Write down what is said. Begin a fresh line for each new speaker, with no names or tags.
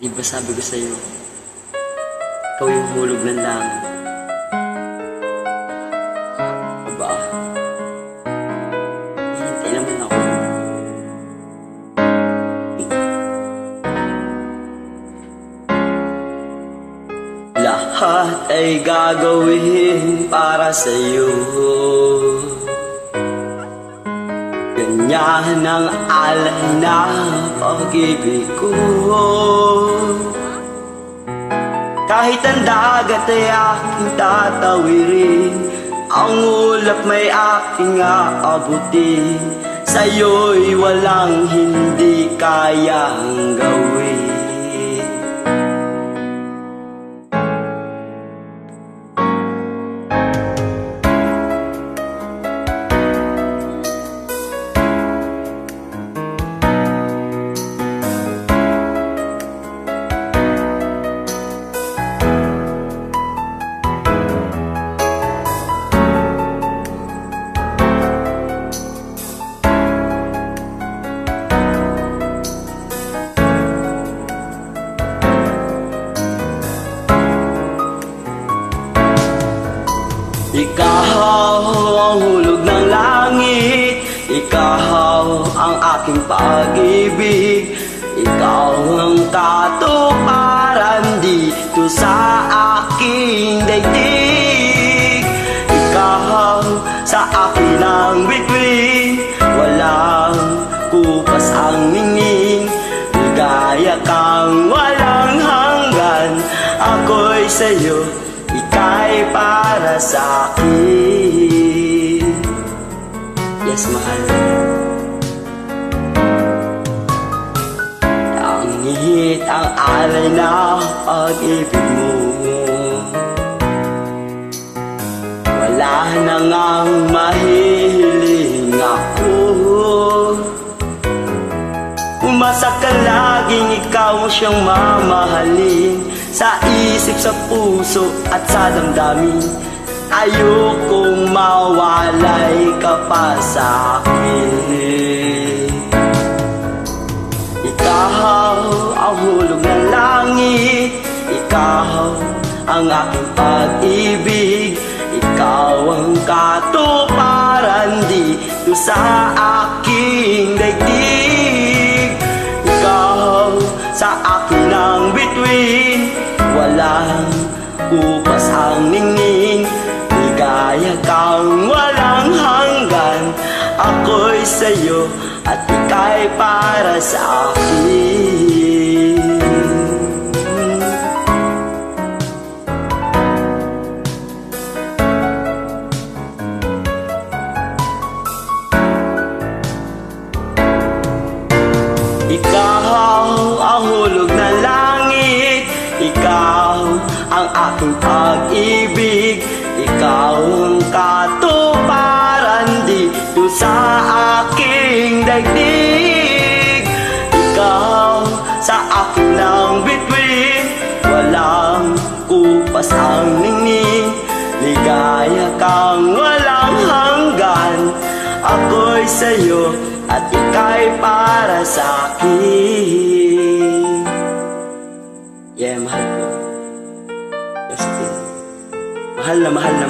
Di ba sabi ko sa'yo, ikaw yung hulog ng langit. Aba, hihintay naman ako. Lahat ay gagawin para sa'yo. Ganyan ang alay na pag-ibig ko. Kahit ang dagat ay aking tatawirin, ang ulap may aking aabutin. Sa'yo'y walang hindi kayang gawin. Ikaw ang hulog ng langit, ikaw ang aking pag-ibig, ikaw ang katuparan dito sa aking daigdig. Ikaw sa akin ang bituin, walang kupas ang ningning. Ligaya kang walang hanggan, ako'y sa'yo, ika'y para sa'kin. Yes, mahal. Langit ang alay na pag-ibig mo. Wala na ngang mahihiling ako. Umasa ka laging ikaw siyang mamahalin. Sa isip, sa puso at sa damdamin, ayokong mawalay ka pa sa'kin. Ikaw ang hulog ng langit, ikaw ang aking pag-ibig, ikaw ang katuparan dito sa aking daigdig. Ikaw sa akin ang bituin, walang kupas ang ningning. Ligaya kang walang hanggan, ako'y sa'yo at ika'y para sa akin. Ikaw ang hulog ng langit, ikaw ang aking pag-ibig, ikaw ang katuparan dito sa aking daigdig. Ikaw sa akin ang bituin, walang kupas ang ningning. Ligaya kang walang hanggan, ako'y sa'yo at ika'y para sa'kin. Yeah, mahal ko. Mahal na